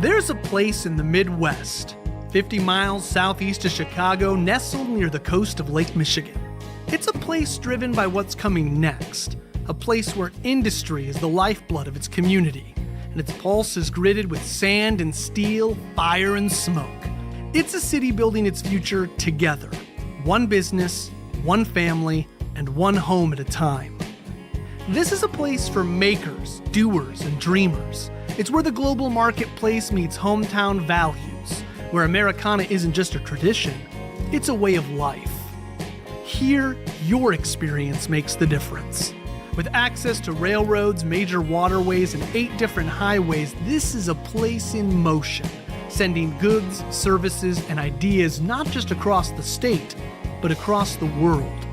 There's a place in the Midwest, 50 miles southeast of Chicago, nestled near the coast of Lake Michigan. It's a place driven by what's coming next, a place where industry is the lifeblood of its community, and its pulse is gritted with sand and steel, fire and smoke. It's a city building its future together, one business, one family, and one home at a time. This is a place for makers, doers, and dreamers. It's where the global marketplace meets hometown values, where Americana isn't just a tradition, it's a way of life. Here, your experience makes the difference. With access to railroads, major waterways, and 8 different highways, this is a place in motion, sending goods, services, and ideas not just across the state, but across the world.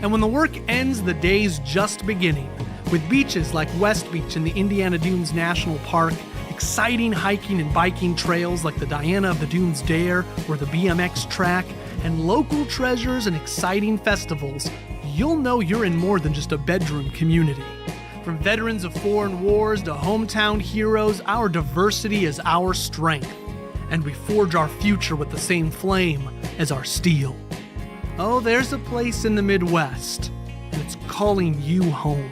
And when the work ends, the day's just beginning, with beaches like West Beach in the Indiana Dunes National Park, exciting hiking and biking trails like the Diana of the Dunes Dare or the BMX track, and local treasures and exciting festivals, you'll know you're in more than just a bedroom community. From veterans of foreign wars to hometown heroes, our diversity is our strength, and we forge our future with the same flame as our steel. Oh, there's a place in the Midwest, and it's calling you home.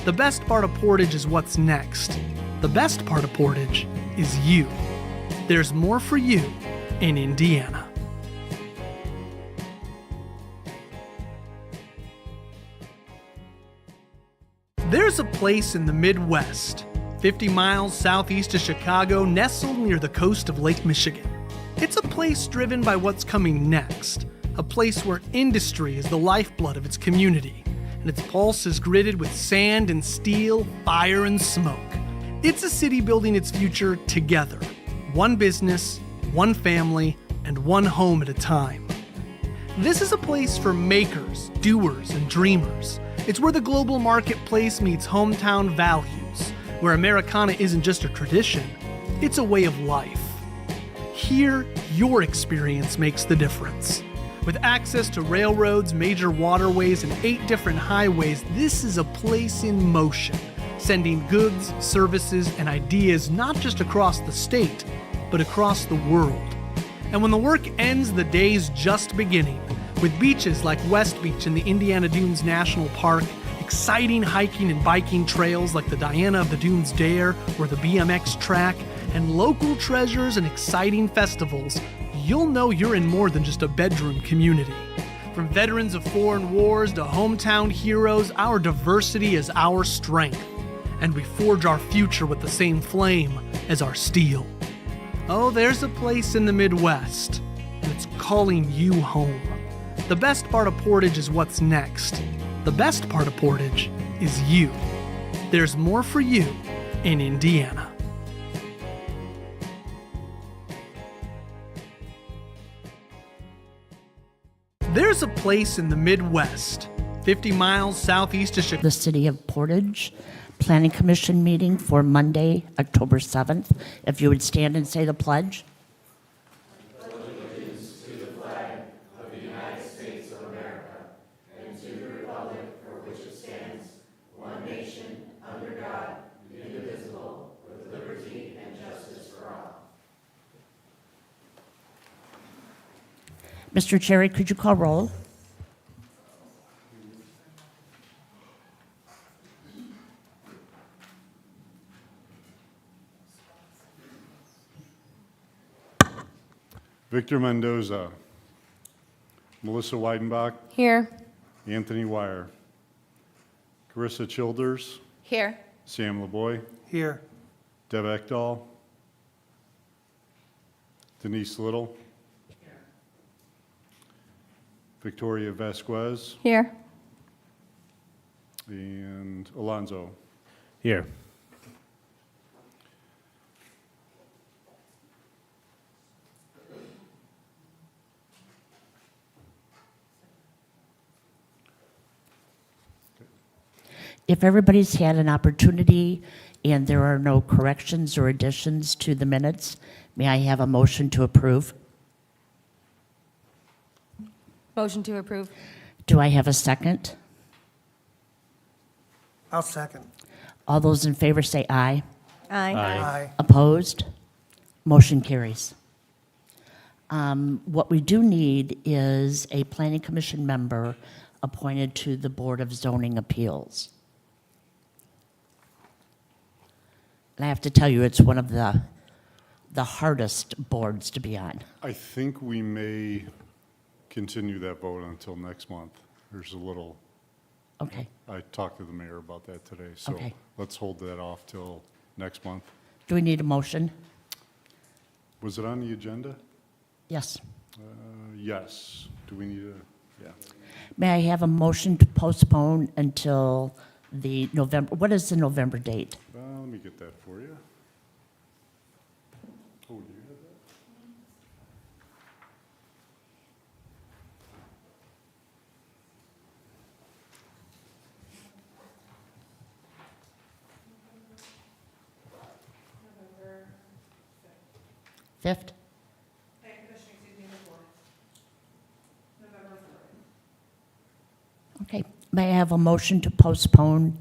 The best part of Portage is what's next. The best part of Portage is you. There's more for you in Indiana. There's a place in the Midwest, 50 miles southeast of Chicago, nestled near the coast of Lake Michigan. It's a place driven by what's coming next, a place where industry is the lifeblood of its community, and its pulse is gritted with sand and steel, fire and smoke. It's a city building its future together, one business, one family, and one home at a time. This is a place for makers, doers, and dreamers. It's where the global marketplace meets hometown values, where Americana isn't just a tradition, it's a way of life. Here, your experience makes the difference. With access to railroads, major waterways, and 8 different highways, this is a place in motion, sending goods, services, and ideas not just across the state, but across the world. And when the work ends, the day's just beginning, with beaches like West Beach in the Indiana Dunes National Park, exciting hiking and biking trails like the Diana of the Dunes Dare or the BMX track, and local treasures and exciting festivals, you'll know you're in more than just a bedroom community. From veterans of foreign wars to hometown heroes, our diversity is our strength, and we forge our future with the same flame as our steel. Oh, there's a place in the Midwest, and it's calling you home. The best part of Portage is what's next. The best part of Portage is you. There's more for you in Indiana. There's a place in the Midwest, 50 miles southeast of Chicago. The City of Portage Planning Commission meeting for Monday, October 7th. If you would stand and say the pledge. Mr. Cherry, could you call roll? Victor Mendoza. Melissa Weidenbach. Here. Anthony Wire. Carissa Childers. Here. Sam LeBoy. Here. Deb Ekdahl. Denise Little. Victoria Vasquez. Here. And Alonzo. Here. If everybody's had an opportunity and there are no corrections or additions to the minutes, may I have a motion to approve? Motion to approve. Do I have a second? I'll second. All those in favor say aye. Aye. Aye. Aye. Opposed? Motion carries. What we do need is a Planning Commission member appointed to the Board of Zoning Appeals. And I have to tell you, it's one of the hardest boards to be on. I think we may continue that vote until next month. There's a little, Okay, I talked to the mayor about that today, so Okay. let's hold that off till next month. do we need a motion? Was it on the agenda? Yes. Yes. Do we need a, yeah. May I have a motion to postpone until the November, what is the November date? Let me get that for you. Oh, do you have that? Fifth? Okay, may I have a motion to postpone?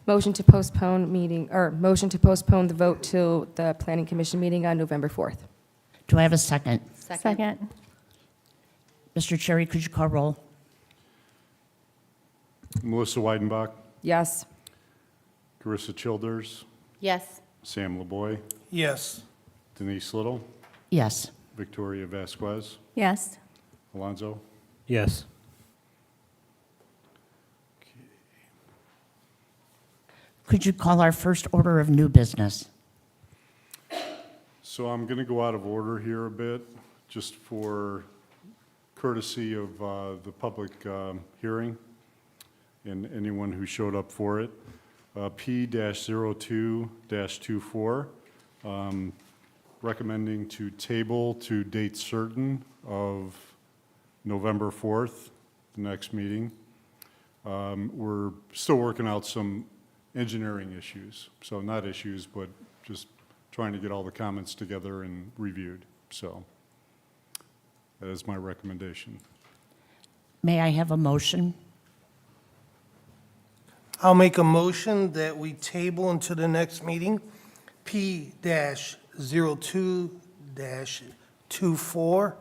Motion to postpone meeting, or motion to postpone the vote till the Planning Commission meeting on November 4th. Do I have a second? Second. Mr. Cherry, could you call roll? Melissa Weidenbach, Yes. Carissa Childers, Yes. Sam LaBoy, Yes. Denise Little, Yes. Victoria Vasquez, Yes. Alonso. Yes. Could you call our first order of new business? So I'm going to go out of order here a bit, just for courtesy of the public hearing and anyone who showed up for it. P-02-24, recommending to table to date certain of November 4th, the next meeting. We're still working out some engineering issues, so not issues, but just trying to get all the comments together and reviewed. So that is my recommendation. May I have a motion? I'll make a motion that we table until the next meeting, P-02-24.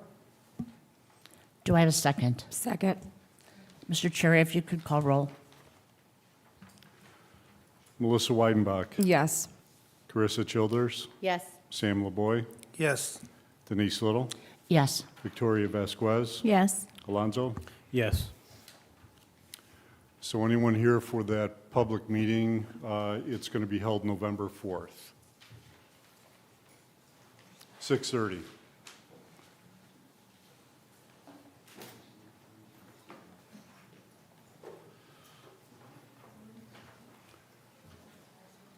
Do I have a second? Second. Mr. Cherry, if you could call roll. Melissa Weidenbach, Yes. Carissa Childers, Yes. Sam LaBoy, Yes. Denise Little, Yes. Victoria Vasquez, Yes. Alonso. Yes. So anyone here for that public meeting, it's going to be held November 4th, 6:30.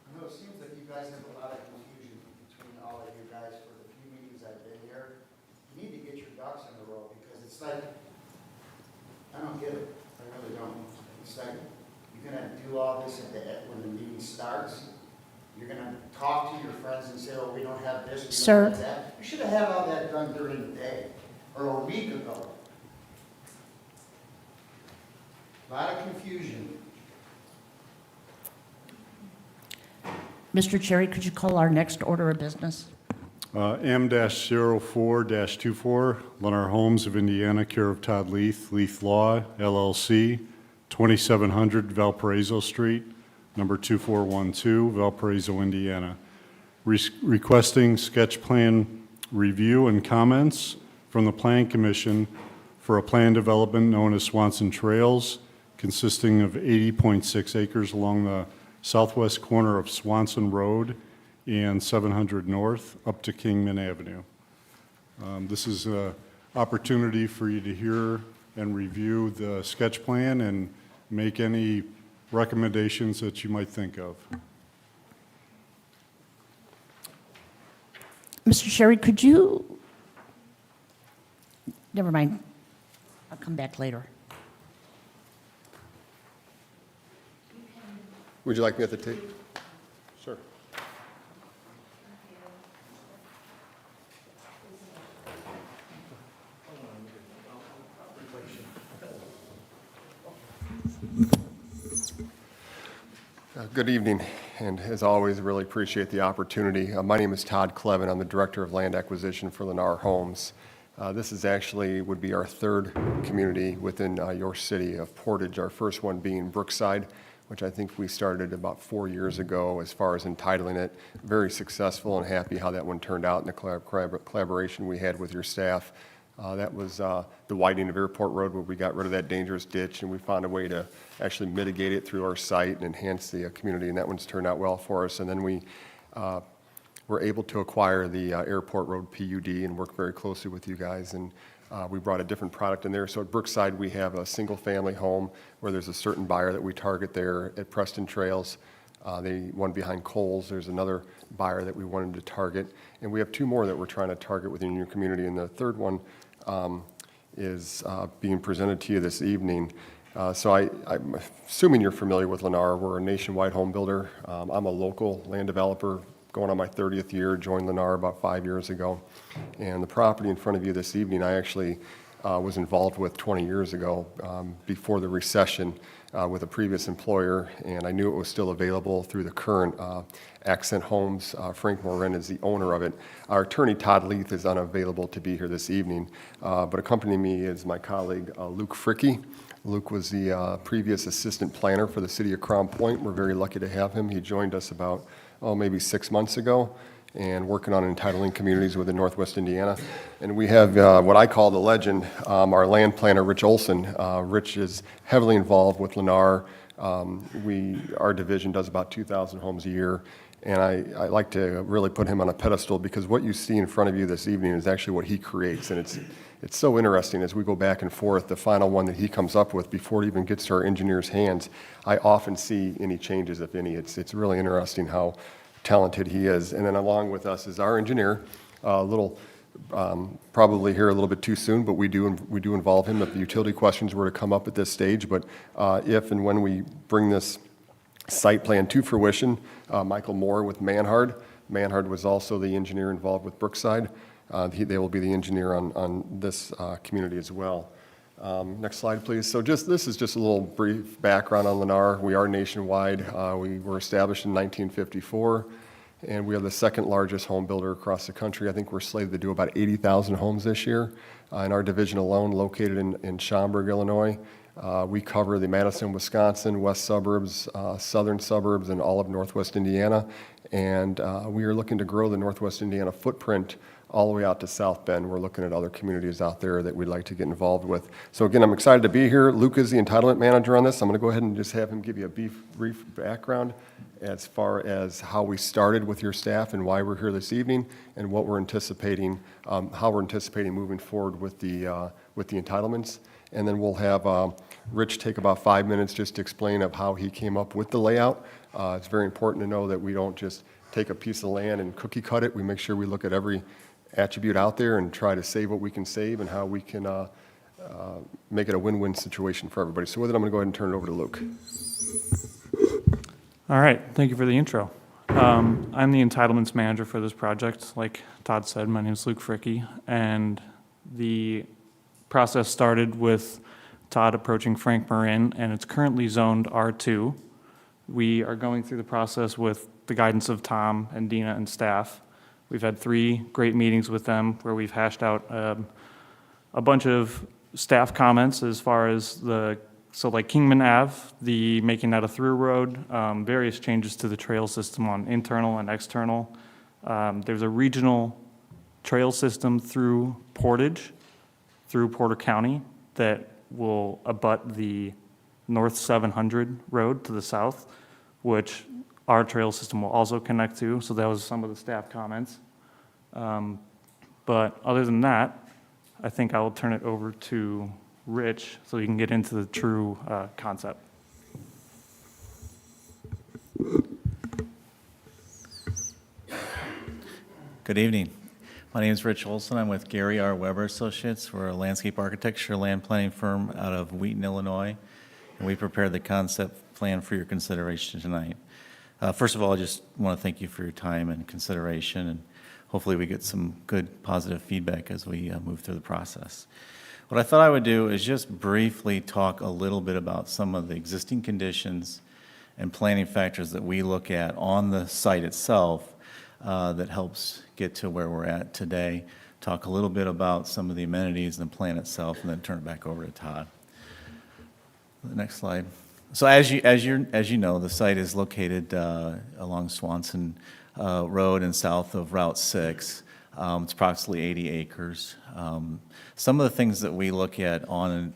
I know it seems like you guys have a lot of confusion between all of you guys for the few meetings I've been here. You need to get your ducks in a row because it's like, I don't get it. I really don't. It's like, you're gonna do all this at the, when the meeting starts. You're gonna talk to your friends and say, oh, we don't have this, we Sir. don't have that. You should have had all that done during the day or a week ago. A lot of confusion. Mr. Cherry, could you call our next order of business? M-04-24, Lennar Homes of Indiana, care of Todd Leith, Leith Law, LLC, 2700 Valparaiso Street, number 2412, Valparaiso, Indiana. Requesting sketch plan review and comments from the Planning Commission for a plan development known as Swanson Trails, consisting of 80.6 acres along the southwest corner of Swanson Road and 700 North up to Kingman Avenue. This is an opportunity for you to hear and review the sketch plan and make any recommendations that you might think of. Mr. Cherry, could you, never mind, I'll come back later. Would you like me at the tape? Sure. Good evening. and as always, really appreciate the opportunity. My name is Todd Clevin. I'm the Director of Land Acquisition for Lennar Homes. This is actually would be our third community within your city of Portage, our first one being Brookside, which I think we started about 4 years ago as far as entitling it. Very successful and happy how that one turned out and the collaboration we had with your staff. That was the widening of Airport Road where we got rid of that dangerous ditch and we found a way to actually mitigate it through our site and enhance the community, and that one's turned out well for us. And then we were able to acquire the Airport Road PUD and work very closely with you guys, and we brought a different product in there. So at Brookside, we have a single-family home where there's a certain buyer that we target there. At Preston Trails, the one behind Kohl's, there's another buyer that we wanted to target. And we have 2 more that we're trying to target within your community. And the third one is being presented to you this evening. So I'm assuming you're familiar with Lennar. We're a nationwide home builder. I'm a local land developer going on my 30th year, joined Lennar about 5 years ago. And the property in front of you this evening, I actually was involved with 20 years ago before the recession with a previous employer, and I knew it was still available through the current Accent Homes. Frank Morin is the owner of it. Our attorney, Todd Leith, is unavailable to be here this evening, but accompanying me is my colleague, Luke Fricke. Luke was the previous assistant planner for the city of Crown Point. We're very lucky to have him. He joined us about, maybe 6 months ago, and working on entitling communities within Northwest Indiana. And we have what I call the legend, our land planner, Rich Olson. Rich is heavily involved with Lennar. Our division does about 2,000 homes a year, and I like to really put him on a pedestal because what you see in front of you this evening is actually what he creates, and it's so interesting as we go back and forth. The final one that he comes up with before it even gets to our engineers' hands, I often see any changes, if any. It's really interesting how talented he is. And then along with us is our engineer, probably here a little bit too soon, but we do involve him if the utility questions were to come up at this stage. But if and when we bring this site plan to fruition, Michael Moore with Manhard. Manhard was also the engineer involved with Brookside. They will be the engineer on this community as well. Next slide, please. So this is just a little brief background on Lennar. We are nationwide. We were established in 1954, and we are the second largest home builder across the country. I think we're slated to do about 80,000 homes this year. In our division alone, located in Schaumburg, Illinois, we cover the Madison, Wisconsin, west suburbs, southern suburbs, and all of Northwest Indiana. And we are looking to grow the Northwest Indiana footprint all the way out to South Bend. We're looking at other communities out there that we'd like to get involved with. So again, I'm excited to be here. Luke is the entitlement manager on this. I'm going to go ahead and just have him give you a brief background as far as how we started with your staff and why we're here this evening, and what we're anticipating, how we're anticipating moving forward with the entitlements. And then we'll have Rich take about 5 minutes just to explain of how he came up with the layout. It's very important to know that we don't just take a piece of land and cookie cut it. We make sure we look at every attribute out there and try to save what we can save and how we can make it a win-win situation for everybody. So with it, I'm going to go ahead and turn it over to Luke. All right, thank you for the intro. I'm the entitlements manager for this project. Like Todd said, my name is Luke Fricke, and the process started with Todd approaching Frank Morin, and it's currently zoned R2. We are going through the process with the guidance of Tom and Dina and staff. We've had 3 great meetings with them where we've hashed out a bunch of staff comments as far as like Kingman Ave, the making that a through road, various changes to the trail system on internal and external. There's a regional trail system through Portage, through Porter County, that will abut the North 700 road to the south, which our trail system will also connect to. So that was some of the staff comments. But other than that, I think I will turn it over to Rich so he can get into the true concept. Good evening. My name is Rich Olson. I'm with Gary R. Weber Associates. We're a landscape architecture land planning firm out of Wheaton, Illinois, and we prepared the concept plan for your consideration tonight. First of all, I just want to thank you for your time and consideration, and hopefully we get some good positive feedback as we move through the process. What I thought I would do is just briefly talk a little bit about some of the existing conditions and planning factors that we look at on the site itself that helps get to where we're at today. Talk a little bit about some of the amenities and the plan itself, and then turn it back over to Todd. The next slide. So as you know, the site is located along Swanson Road and south of Route 6. It's approximately 80 acres. Some of the things that we look at on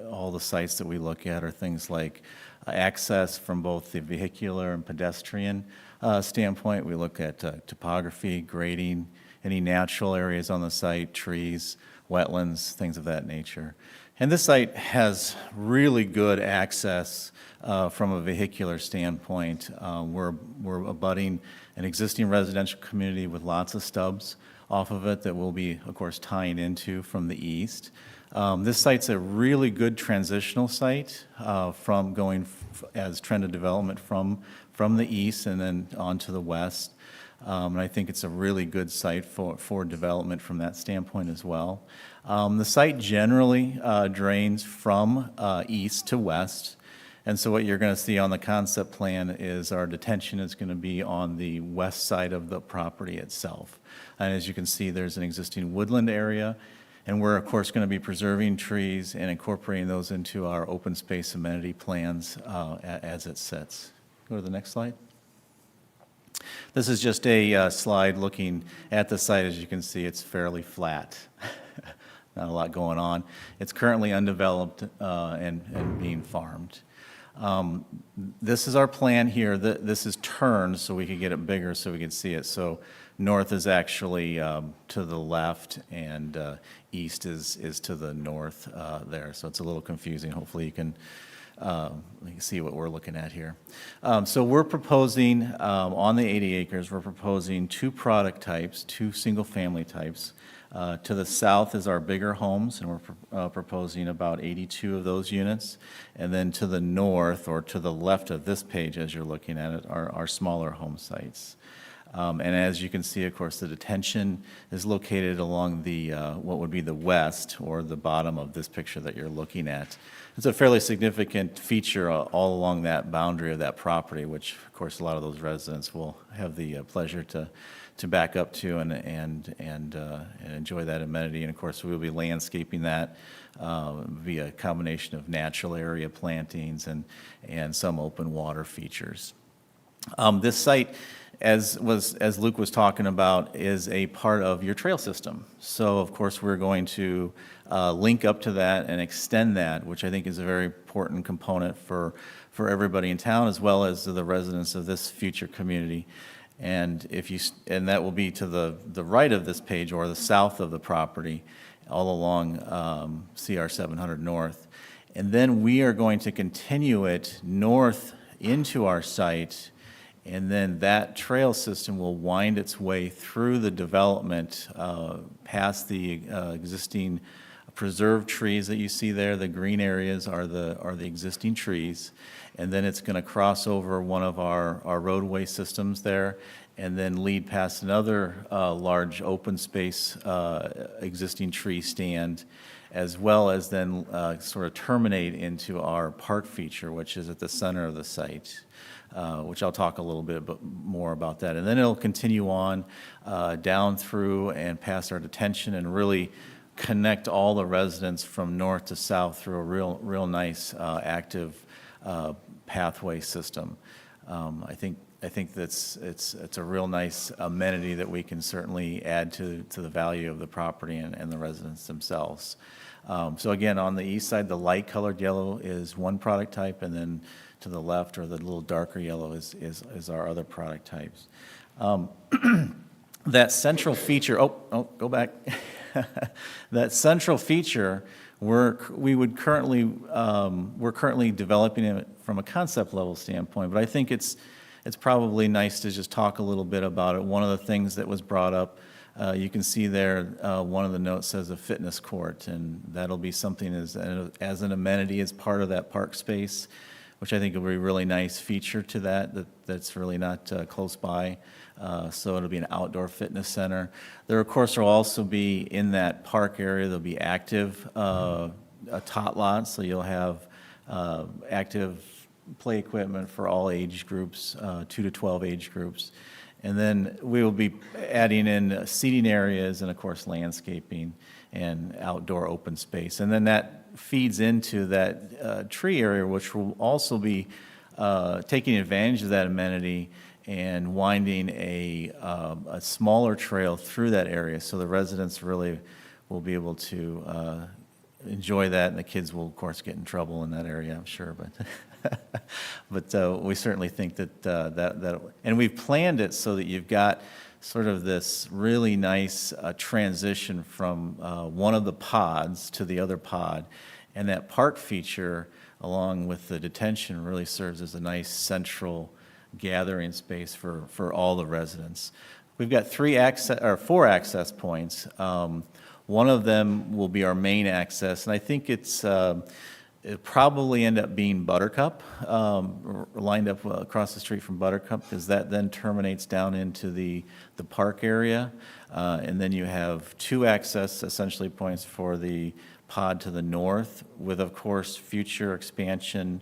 all the sites that we look at are things like access from both the vehicular and pedestrian standpoint. We look at topography, grading, any natural areas on the site, trees, wetlands, things of that nature. And this site has really good access from a vehicular standpoint. We're abutting an existing residential community with lots of stubs off of it that we'll be, of course, tying into from the east. This site's a really good transitional site from going as trend of development from the east and then on to the west. And I think it's a really good site for development from that standpoint as well. The site generally drains from east to west. And so what you're going to see on the concept plan is our detention is going to be on the west side of the property itself. And as you can see, there's an existing woodland area. And we're, of course, going to be preserving trees and incorporating those into our open space amenity plans as it sits. Go to the next slide. This is just a slide looking at the site. As you can see, it's fairly flat. Not a lot going on. It's currently undeveloped and being farmed. This is our plan here. This is turned so we could get it bigger so we can see it. So north is actually to the left and east is to the north there. So it's a little confusing. Hopefully you can see what we're looking at here. So we're proposing, on the 80 acres, we're proposing two product types, two single-family types. To the south is our bigger homes, and we're proposing about 82 of those units. And then to the north, or to the left of this page as you're looking at it, are our smaller home sites. And as you can see, of course, the detention is located along the what would be the west, or the bottom of this picture that you're looking at. It's a fairly significant feature all along that boundary of that property, which, of course, a lot of those residents will have the pleasure to back up to and enjoy that amenity. And, of course, we will be landscaping that via a combination of natural area plantings and some open water features. This site, as Luke was talking about, is a part of your trail system. So, of course, we're going to link up to that and extend that, which I think is a very important component for everybody in town, as well as the residents of this future community. And that will be to the right of this page, or the south of the property, all along CR 700 North. And then we are going to continue it north into our site. And then that trail system will wind its way through the development, past the existing preserved trees that you see there. The green areas are the existing trees. And then it's going to cross over one of our roadway systems there, and then lead past another large open space existing tree stand, as well as then sort of terminate into our park feature, which is at the center of the site. Which I'll talk a little bit more about that. And then it'll continue on down through and past our detention, and really connect all the residents from north to south through a real nice active pathway system. I think that's it's a real nice amenity that we can certainly add to the value of the property and the residents themselves. So again, on the east side, the light colored yellow is one product type, and then to the left, or the little darker yellow, is our other product types. That central feature, go back. That central feature, we're currently developing it from a concept level standpoint, but I think it's probably nice to just talk a little bit about it. One of the things that was brought up, you can see there, one of the notes says a fitness court, and that'll be something as an amenity as part of that park space, which I think will be a really nice feature to that's really not close by. So it'll be an outdoor fitness center. There, of course, will also be in that park area, there'll be active tot lots, so you'll have active play equipment for all age groups, 2 to 12 age groups. And then we will be adding in seating areas and, of course, landscaping and outdoor open space. And then that feeds into that tree area, which will also be taking advantage of that amenity and winding a smaller trail through that area. So the residents really will be able to enjoy that, and the kids will, of course, get in trouble in that area, I'm sure. But we certainly think that and we've planned it so that you've got sort of this really nice transition from one of the pods to the other pod, and that park feature, along with the detention, really serves as a nice central gathering space for all the residents. We've got 4 access points. One of them will be our main access, and I think it'll probably end up being Buttercup, lined up across the street from Buttercup, because that then terminates down into the park area. And then you have 2 access, essentially, points for the pod to the north, with, of course, future expansion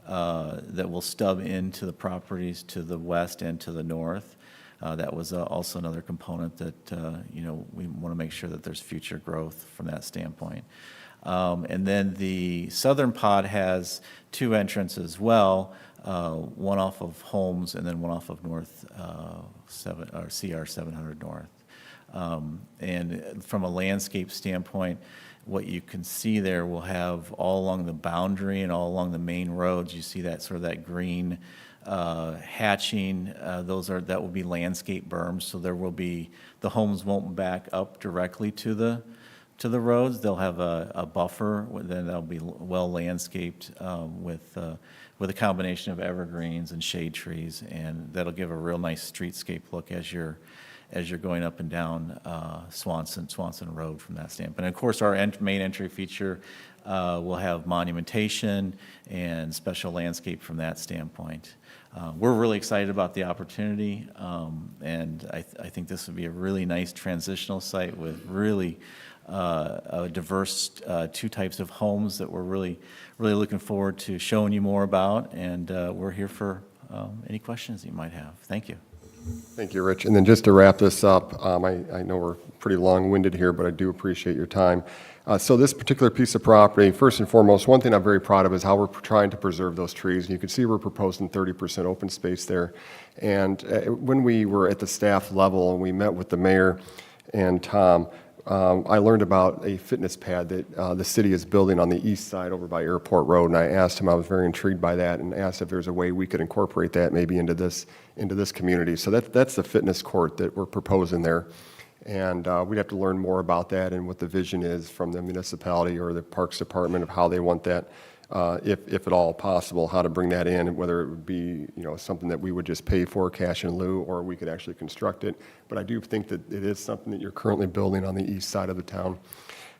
that will stub into the properties to the west and to the north. That was also another component that, we want to make sure that there's future growth from that standpoint. And then the southern pod has 2 entrances as well, one off of Holmes and then one off of CR 700 North. And from a landscape standpoint, what you can see there will have all along the boundary and all along the main roads, you see that sort of that green hatching. That will be landscape berms, so the homes won't back up directly to the roads. They'll have a buffer, then they'll be well landscaped with a combination of evergreens and shade trees, and that'll give a real nice streetscape look as you're going up and down Swanson Road from that standpoint. And of course, our main entry feature will have monumentation and special landscape from that standpoint. We're really excited about the opportunity, and I think this would be a really nice transitional site with really a diverse 2 types of homes that we're really looking forward to showing you more about, and we're here for any questions that you might have. Thank you. Thank you, Rich. And then just to wrap this up, I know we're pretty long-winded here, but I do appreciate your time. So this particular piece of property, first and foremost, one thing I'm very proud of is how we're trying to preserve those trees. And you can see we're proposing 30% open space there. And when we were at the staff level and we met with the mayor and Tom, I learned about a fitness pad that the city is building on the east side over by Airport Road, and I asked him, I was very intrigued by that, and asked if there's a way we could incorporate that maybe into this community. So that's the fitness court that we're proposing there, and we'd have to learn more about that and what the vision is from the municipality or the Parks Department of how they want that, if at all possible, how to bring that in, whether it would be something that we would just pay for cash in lieu, or we could actually construct it. But I do think that it is something that you're currently building on the east side of the town.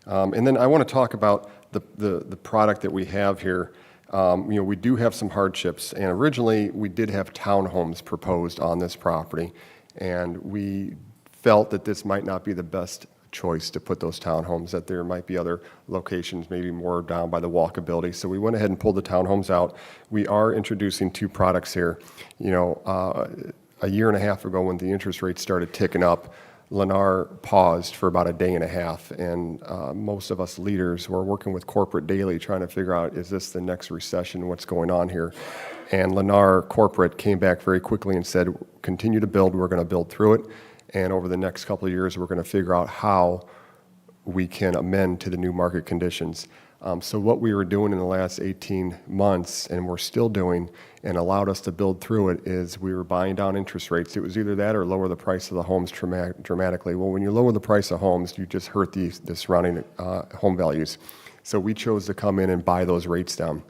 And then I want to talk about the product that we have here. We do have some hardships, and originally we did have townhomes proposed on this property, and we felt that this might not be the best choice to put those townhomes, that there might be other locations, maybe more down by the walkability. So we went ahead and pulled the townhomes out. We are introducing 2 products here. A year and a half ago, when the interest rates started ticking up, Lennar paused for about a day and a half, and most of us leaders were working with corporate daily trying to figure out, is this the next recession, what's going on here? And Lennar corporate came back very quickly and said, continue to build, we're going to build through it, and over the next couple of years, we're going to figure out how we can amend to the new market conditions. So what we were doing in the last 18 months, and we're still doing, and allowed us to build through it, is we were buying down interest rates. It was either that or lower the price of the homes dramatically. Well, when you lower the price of homes, you just hurt the surrounding home values. So we chose to come in and buy those rates down.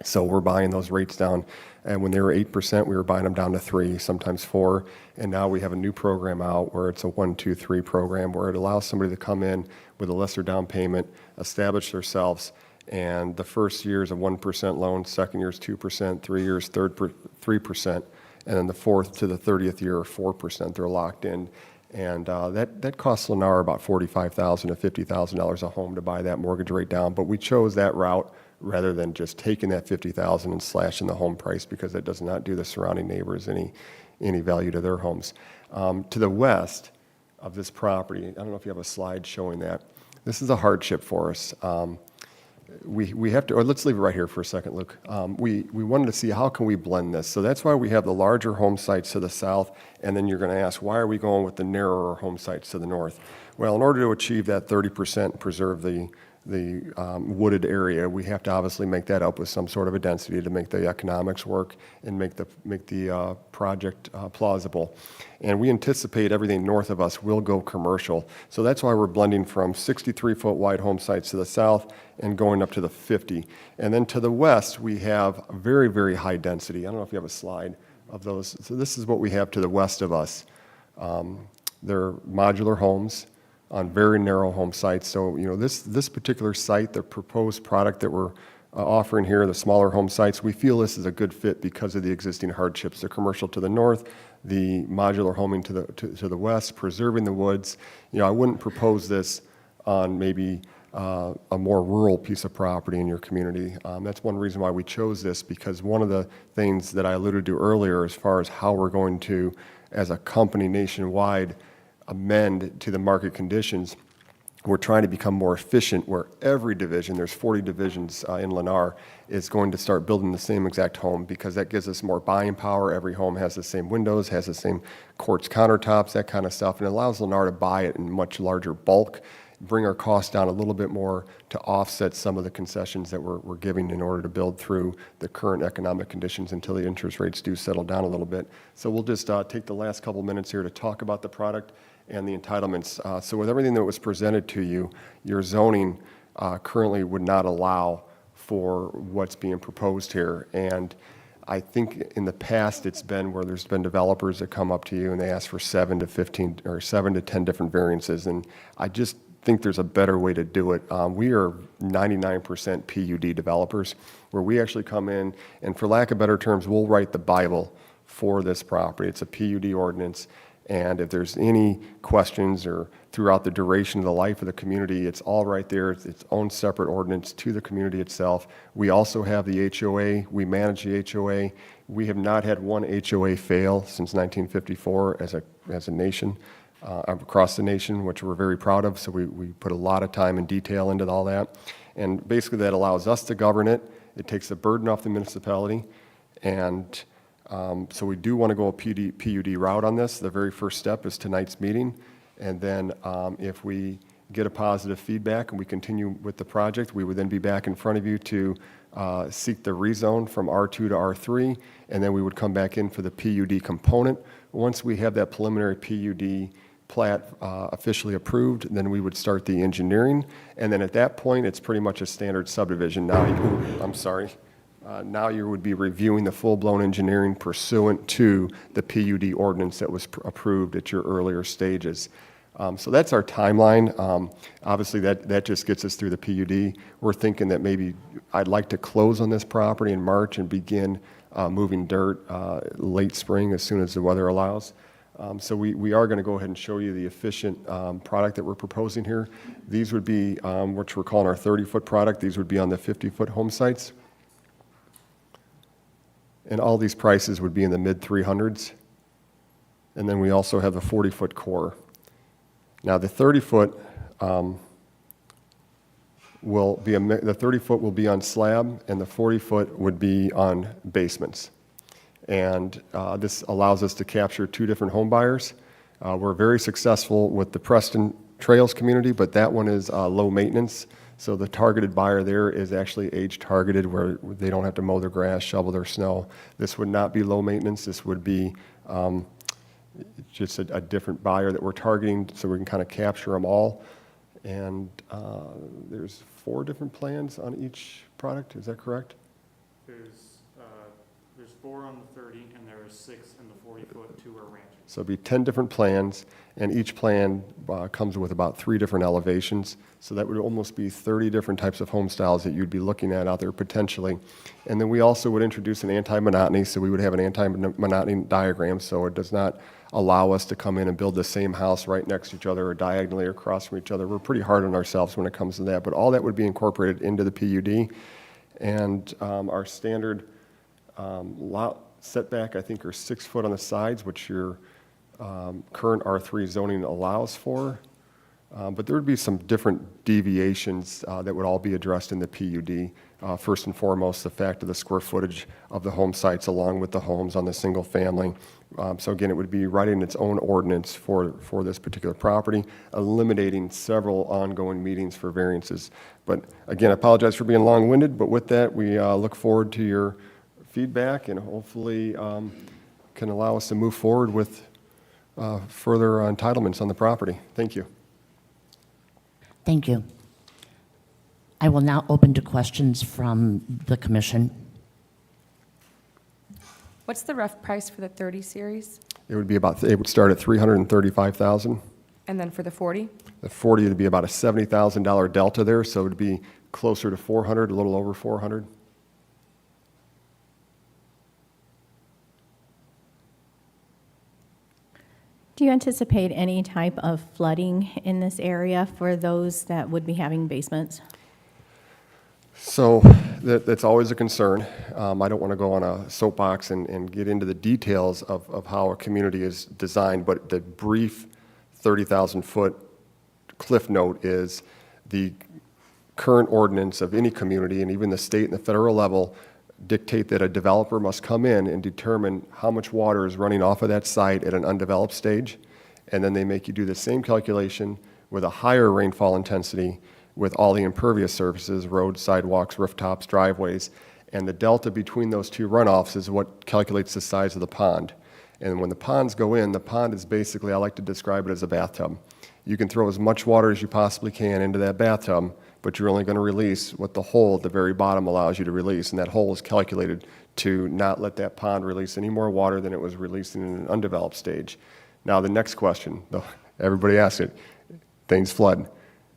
So we're buying those rates down, and when they were 8%, we were buying them down to 3, sometimes 4, and now we have a new program out where it's a 1, 2, 3 program where it allows somebody to come in with a lesser down payment, establish themselves, and the first year is a 1% loan, second year is 2%, 3 years, 3%, and then the 4th to the 30th year are 4%. They're locked in, and that costs Lennar about $45,000 to $50,000 a home to buy that mortgage rate down, but we chose that route rather than just taking that 50,000 and slashing the home price, because that does not do the surrounding neighbors any value to their homes. To the west of this property, I don't know if you have a slide showing that. This is a hardship for us. We have to, or let's leave it right here for a second, Luke. We wanted to see how can we blend this. So that's why we have the larger home sites to the south, and then you're going to ask, why are we going with the narrower home sites to the north? Well, in order to achieve that 30% and preserve the wooded area, we have to obviously make that up with some sort of a density to make the economics work and make the project plausible. And we anticipate everything north of us will go commercial. So that's why we're blending from 63-foot wide home sites to the south and going up to the 50. And then to the west, we have very, very high density. I don't know if you have a slide of those. So this is what we have to the west of us. They're modular homes on very narrow home sites. So, you know, this particular site, the proposed product that we're offering here, the smaller home sites, we feel this is a good fit because of the existing hardships. The commercial to the north, the modular homing to the west, preserving the woods. You know, I wouldn't propose this on maybe a more rural piece of property in your community. That's one reason why we chose this, because one of the things that I alluded to earlier as far as how we're going to, as a company nationwide, amend to the market conditions, we're trying to become more efficient, where every division, there's 40 divisions in Lennar, is going to start building the same exact home, because that gives us more buying power. Every home has the same windows, has the same quartz countertops, that kind of stuff, and it allows Lennar to buy it in much larger bulk, bring our costs down a little bit more to offset some of the concessions that we're giving in order to build through the current economic conditions until the interest rates do settle down a little bit. So we'll just take the last couple minutes here to talk about the product and the entitlements. So with everything that was presented to you, your zoning currently would not allow for what's being proposed here. And I think in the past it's been where there's been developers that come up to you and they ask for 7 to 15 or 7 to 10 different variances. And I just think there's a better way to do it. We are 99% PUD developers, where we actually come in and, for lack of better terms, we'll write the Bible for this property. It's a PUD ordinance. And if there's any questions or throughout the duration of the life of the community, it's all right there. It's its own separate ordinance to the community itself. We also have the HOA. We manage the HOA. We have not had one HOA fail since 1954 as a nation, across the nation, which we're very proud of. So we put a lot of time and detail into all that. And basically that allows us to govern it. It takes the burden off the municipality. And so we do want to go a PUD route on this. The very first step is tonight's meeting. And then if we get a positive feedback and we continue with the project, we would then be back in front of you to seek the rezone from R2 to R3. And then we would come back in for the PUD component. Once we have that preliminary PUD plat officially approved, then we would start the engineering. And then at that point, it's pretty much a standard subdivision. Now, now you would be reviewing the full-blown engineering pursuant to the PUD ordinance that was approved at your earlier stages. So that's our timeline. Obviously, that just gets us through the PUD. We're thinking that maybe I'd like to close on this property in March and begin moving dirt late spring as soon as the weather allows. So we are going to go ahead and show you the efficient product that we're proposing here. These would be, which we're calling our 30-foot product. These would be on the 50-foot home sites. And all these prices would be in the mid-300s. And then we also have the 40-foot core. Now the 30-foot will be the 30-foot will be on slab, and the 40-foot would be on basements. And this allows us to capture 2 different home buyers. We're very successful with the Preston Trails community, but that one is low maintenance. So the targeted buyer there is actually age targeted, where they don't have to mow their grass, shovel their snow. This would not be low maintenance. This would be just a different buyer that we're targeting, so we can kind of capture them all. And there's 4 different plans on each product. Is that correct? There's 4 on the 30, and there are 6 in the 40-foot, 2 are ranches. So it'd be 10 different plans, and each plan comes with about 3 different elevations. So that would almost be 30 different types of home styles that you'd be looking at out there potentially. And then we also would introduce an anti-monotony, so we would have an anti-monotony diagram, so it does not allow us to come in and build the same house right next to each other or diagonally across from each other. We're pretty hard on ourselves when it comes to that, but all that would be incorporated into the PUD. And our standard lot setback, I think, are 6 foot on the sides, which your current R3 zoning allows for. But there would be some different deviations that would all be addressed in the PUD. First and foremost, the fact of the square footage of the home sites along with the homes on the single family. So again, it would be writing its own ordinance for this particular property, eliminating several ongoing meetings for variances. But again, I apologize for being long-winded, but with that, we look forward to your feedback and hopefully can allow us to move forward with further entitlements on the property. Thank you. Thank you. I will now open to questions from the commission. What's the rough price for the 30 series? It would start at $335,000. And then for the 40? The 40 would be about a $70,000 delta there, so it would be closer to 400, a little over 400. Do you anticipate any type of flooding in this area for those that would be having basements? So that's always a concern. I don't want to go on a soapbox and get into the details of how a community is designed, but the brief 30,000-foot cliff note is the current ordinance of any community, and even the state and the federal level, dictate that a developer must come in and determine how much water is running off of that site at an undeveloped stage, and then they make you do the same calculation with a higher rainfall intensity with all the impervious surfaces, roads, sidewalks, rooftops, driveways, and the delta between those two runoffs is what calculates the size of the pond. And when the ponds go in, the pond is basically, I like to describe it as a bathtub. You can throw as much water as you possibly can into that bathtub, but you're only going to release what the hole at the very bottom allows you to release, and that hole is calculated to not let that pond release any more water than it was releasing in an undeveloped stage. Now, the next question, everybody asks it, things flood.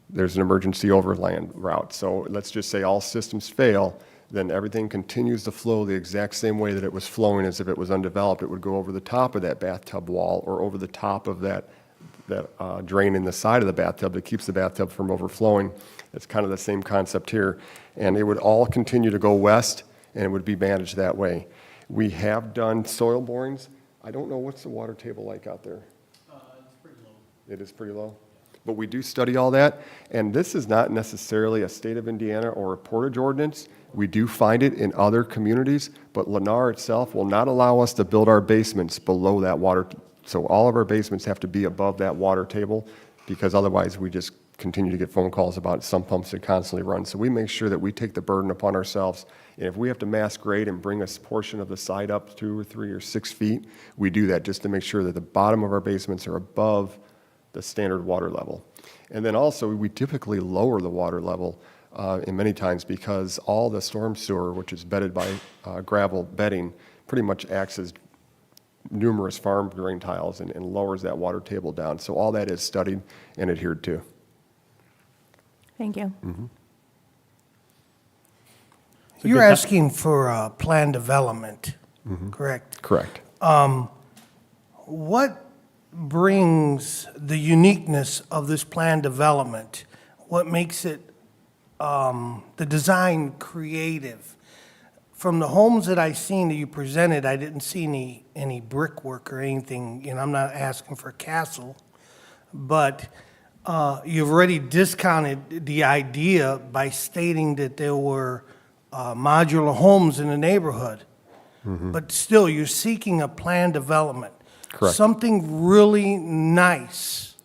There's an emergency overland route. So let's just say all systems fail, then everything continues to flow the exact same way that it was flowing as if it was undeveloped. It would go over the top of that bathtub wall or over the top of that drain in the side of the bathtub that keeps the bathtub from overflowing. It's kind of the same concept here. And it would all continue to go west, and it would be managed that way. We have done soil borings. I don't know, what's the water table like out there? It's pretty low. It is pretty low? But we do study all that, and this is not necessarily a state of Indiana or a Portage ordinance. We do find it in other communities, but Lennar itself will not allow us to build our basements below that water. So all of our basements have to be above that water table, because otherwise we just continue to get phone calls about sump pumps that constantly run. So we make sure that we take the burden upon ourselves. And if we have to mass grade and bring a portion of the site up 2 or 3 or 6 feet, we do that just to make sure that the bottom of our basements are above the standard water level. And then also, we typically lower the water level in many times because all the storm sewer, which is bedded by gravel bedding, pretty much acts as numerous farm drain tiles and lowers that water table down. So all that is studied and adhered to. Thank you. You're asking for planned development, correct? Correct. What brings the uniqueness of this planned development? What makes it, the design creative? From the homes that I seen that you presented, I didn't see any brickwork or anything. You know, I'm not asking for a castle, but you've already discounted the idea by stating that there were modular homes in the neighborhood. But still, you're seeking a planned development. Correct. Something really nice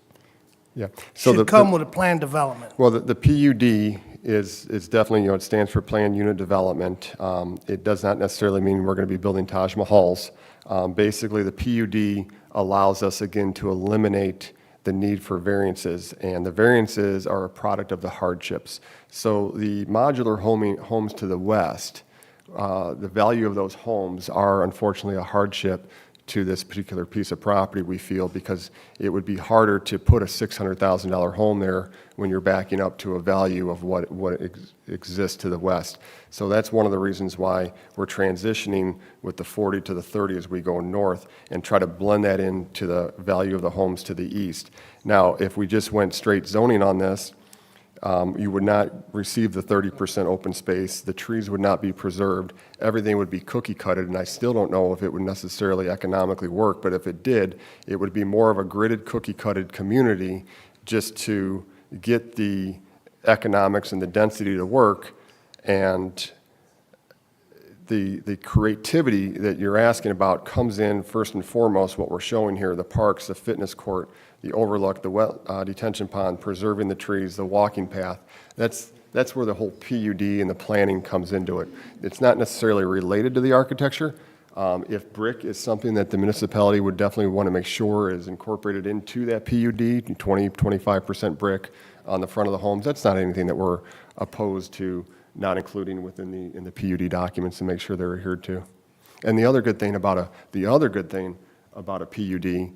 Yeah. should come with a planned development. Well, the PUD is definitely, it stands for Planned Unit Development. It does not necessarily mean we're going to be building Taj Mahals. Basically, the PUD allows us, again, to eliminate the need for variances, and the variances are a product of the hardships. So the modular homes to the west, the value of those homes are unfortunately a hardship to this particular piece of property, we feel, because it would be harder to put a $600,000 home there when you're backing up to a value of what exists to the west. So that's one of the reasons why we're transitioning with the 40 to the 30 as we go north and try to blend that into the value of the homes to the east. Now, if we just went straight zoning on this, You would not receive the 30% open space. The trees would not be preserved. Everything would be cookie-cutted, and I still don't know if it would necessarily economically work, but if it did, it would be more of a gridded, cookie-cutted community just to get the economics and the density to work. And the creativity that you're asking about comes in first and foremost what we're showing here, the parks, the fitness court, the overlook, the wet detention pond, preserving the trees, the walking path. That's where the whole PUD and the planning comes into it. It's not necessarily related to the architecture. If brick is something that the municipality would definitely want to make sure is incorporated into that PUD, 25% brick on the front of the homes, that's not anything that we're opposed to not including in the PUD documents to make sure they're adhered to. And the other good thing about a PUD,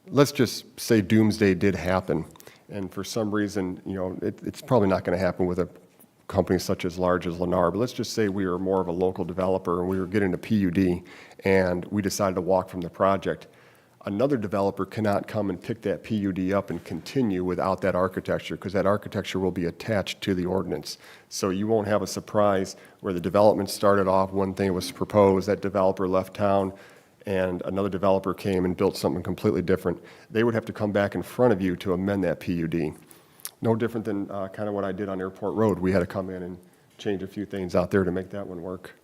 let's just say doomsday did happen, and for some reason, it's probably not going to happen with a company such as large as Lennar, but let's just say we are more of a local developer and we were getting a PUD and we decided to walk from the project. Another developer cannot come and pick that PUD up and continue without that architecture, because that architecture will be attached to the ordinance. So you won't have a surprise where the development started off, one thing was proposed, that developer left town, and another developer came and built something completely different. They would have to come back in front of you to amend that PUD. No different than kind of what I did on Airport Road. We had to come in and change a few things out there to make that one work.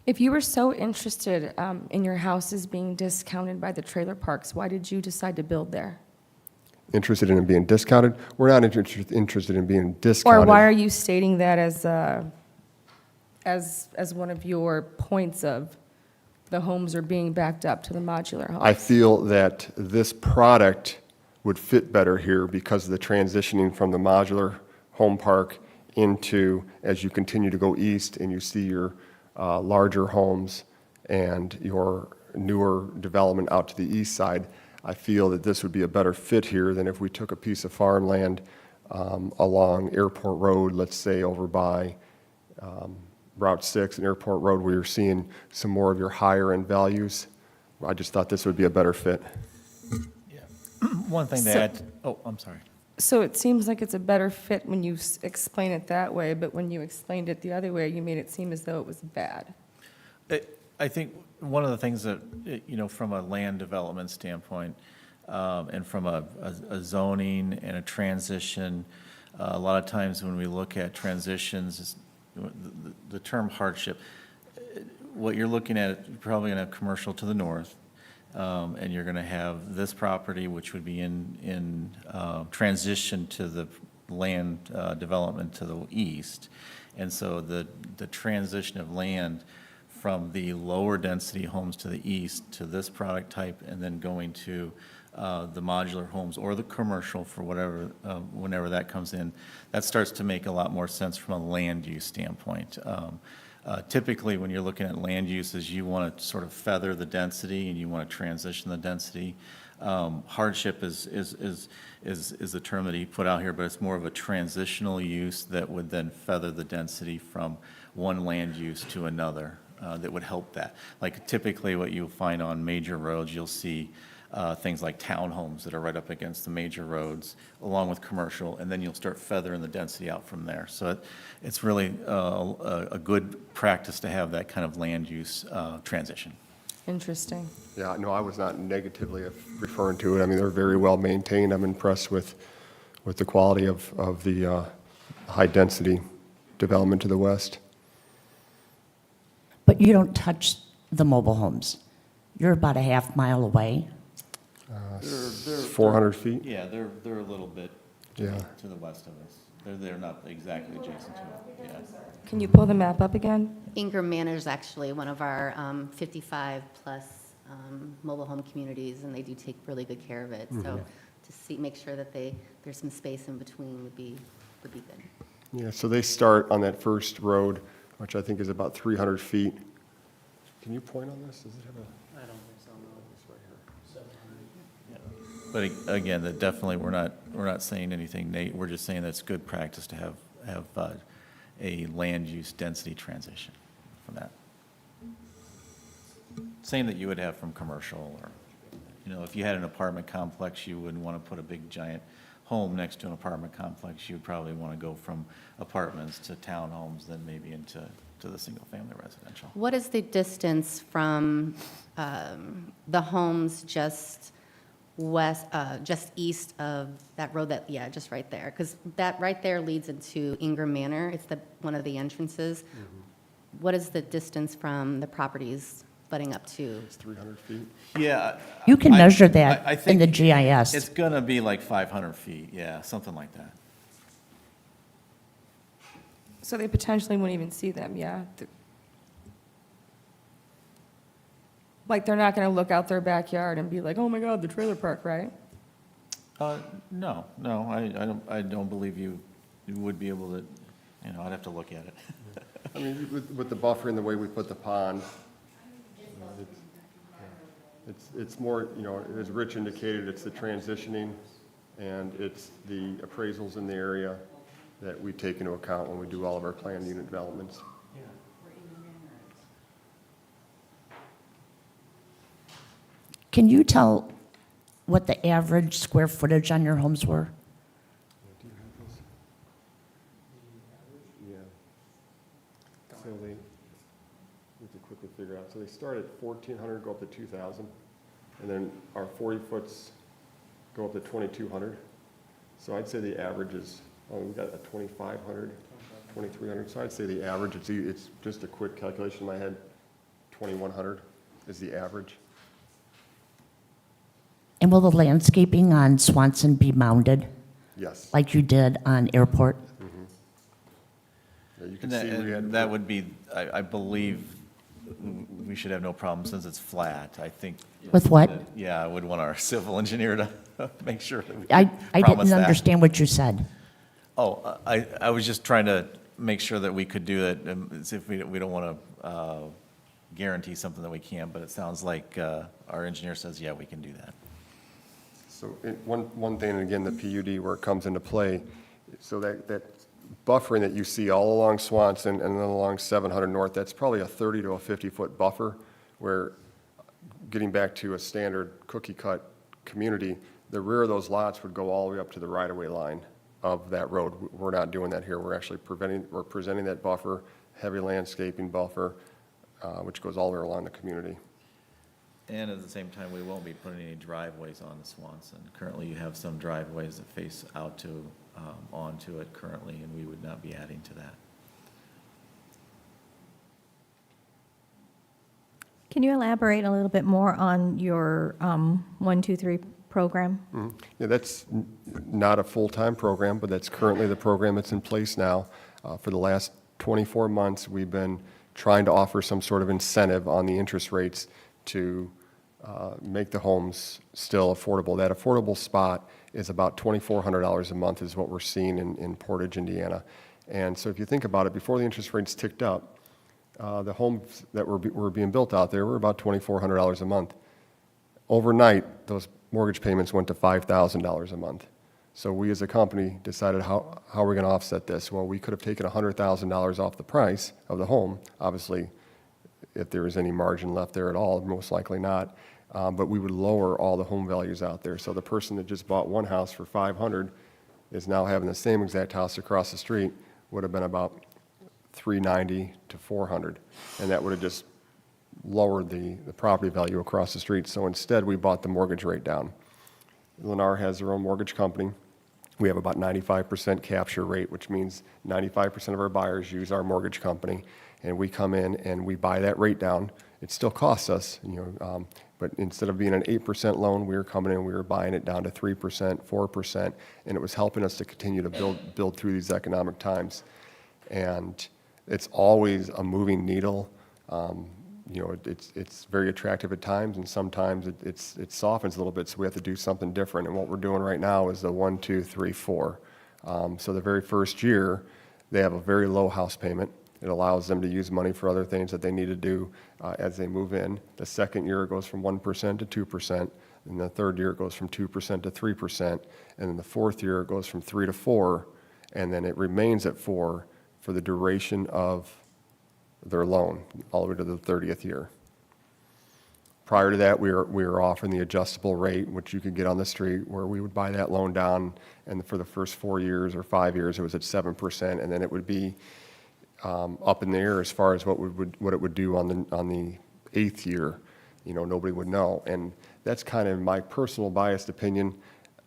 If you were so interested in your houses being discounted by the trailer parks, why did you decide to build there? Interested in it being discounted? We're not interested in being discounted. Or why are you stating that as one of your points of the homes are being backed up to the modular homes? I feel that this product would fit better here because of the transitioning from the modular home park into, as you continue to go east and you see your larger homes and your newer development out to the east side, I feel that this would be a better fit here than if we took a piece of farmland along Airport Road, let's say over by Route 6 and Airport Road, where you're seeing some more of your higher end values. I just thought this would be a better fit. One thing to add, I'm sorry. So it seems like it's a better fit when you explain it that way, but when you explained it the other way, you made it seem as though it was bad. I think one of the things that, from a land development standpoint, and from a zoning and a transition, a lot of times when we look at transitions, the term hardship, what you're looking at, you're probably going to have commercial to the north, and you're going to have this property, which would be in transition to the land development to the east. And so the transition of land from the lower density homes to the east to this product type, and then going to the modular homes or the commercial for whatever, whenever that comes in, that starts to make a lot more sense from a land use standpoint. Typically, when you're looking at land uses, you want to sort of feather the density and you want to transition the density. Hardship is the term that he put out here, but it's more of a transitional use that would then feather the density from one land use to another. That would help that. Like typically what you'll find on major roads, you'll see things like townhomes that are right up against the major roads, along with commercial, and then you'll start feathering the density out from there. So it's really a good practice to have that kind of land use transition. Interesting. Yeah, no, I was not negatively referring to it. I mean, they're very well maintained. I'm impressed with the quality of the high-density development to the west. But you don't touch the mobile homes. You're about a half mile away. 400 feet? Yeah, they're a little bit Yeah. to the west of us. They're not exactly adjacent to it, yeah. Can you pull the map up again? Ingram Manor is actually one of our 55-plus mobile home communities, and they do take really good care of it. So to make sure that there's some space in between would be good. Yeah, so they start on that first road, which I think is about 300 feet. Can you point on this? Does it have a? I don't think so, no. It's right here. 700. But again, that definitely, we're not saying anything, Nate, we're just saying that's good practice to have a land use density transition from that. Same that you would have from commercial, or, if you had an apartment complex, you wouldn't want to put a big giant home next to an apartment complex, you'd probably want to go from apartments to townhomes, then maybe into the single-family residential. What is the distance from the homes just just east of that road that, yeah, just right there? Because that right there leads into Ingram Manor. It's one of the entrances. What is the distance from the properties butting up to? It's 300 feet. Yeah. You can I- measure I that in the think GIS. It's going to be like 500 feet, yeah, something like that. So they potentially wouldn't even see them, yeah? Like, they're not going to look out their backyard and be like, oh my God, the trailer park, right? No, I don't believe you would be able to, I'd have to look at it. I mean, with the buffer and the way we put the pond, it's more, as Rich indicated, it's the transitioning and it's the appraisals in the area that we take into account when we do all of our planned unit developments. Can you tell what the average square footage on your homes were? Do you have those? Yeah. So they, need to quickly figure out, so they start at 1,400, go up to 2,000, and then our 40-foots go up to 2,200. So I'd say the average is, we've got a 2,500, 2,300, so I'd say the average, it's just a quick calculation in my head, 2,100 is the average. And will the landscaping on Swanson be mounded Yes. like you did on Airport? Yeah, you can And see we had. that would be, I believe, we should have no problem since it's flat, I think. With what? Yeah, I would want our civil engineer to make sure that we I promise didn't that. understand what you said. Oh, I was just trying to make sure that we could do it, as if we don't want to guarantee something that we can't, but it sounds like our engineer says, yeah, we can do that. So one thing, and again, the PUD where it comes into play, so that buffering that you see all along Swanson and then along 700 North, that's probably a 30 to a 50-foot buffer, where, getting back to a standard cookie-cut community, the rear of those lots would go all the way up to the right-of-way line of that road. We're not doing that here. We're actually presenting that buffer, heavy landscaping buffer, which goes all the way along the community. And at the same time, we won't be putting any driveways on the Swanson. Currently, you have some driveways that face out to, onto it currently, and we would not be adding to that. Can you elaborate a little bit more on your 1, 2, 3 program? Yeah, that's not a full-time program, but that's currently the program that's in place now. For the last 24 months, we've been trying to offer some sort of incentive on the interest rates to make the homes still affordable. That affordable spot is about $2,400 a month is what we're seeing in Portage, Indiana. And so if you think about it, before the interest rates ticked up, the homes that were being built out there were about $2,400 a month. Overnight, those mortgage payments went to $5,000 a month. So we as a company decided how are we going to offset this? Well, we could have taken $100,000 off the price of the home. Obviously, if there was any margin left there at all, most likely not. But we would lower all the home values out there. So the person that just bought one house for $500 is now having the same exact house across the street, would have been about $390 to $400. And that would have just lowered the property value across the street. So instead, we bought the mortgage rate down. Lennar has their own mortgage company. We have about 95% capture rate, which means 95% of our buyers use our mortgage company. And we come in and we buy that rate down. It still costs us, but instead of being an 8% loan, we were coming in, we were buying it down to 3%, 4%, and it was helping us to continue to build through these economic times. And it's always a moving needle. It's very attractive at times, and sometimes it softens a little bit, so we have to do something different. And what we're doing right now is the 1, 2, 3, 4. So the very first year, they have a very low house payment. It allows them to use money for other things that they need to do as they move in. The second year, it goes from 1% to 2%. And the third year, it goes from 2% to 3%. And then the fourth year, it goes from 3 to 4. And then it remains at 4 for the duration of their loan, all the way to the 30th year. Prior to that, we were offering the adjustable rate, which you could get on the street, where we would buy that loan down, and for the first 4 years or 5 years, it was at 7%, and then it would be up in the air as far as what it would do on the 8th year. You know, nobody would know. And that's kind of my personal biased opinion.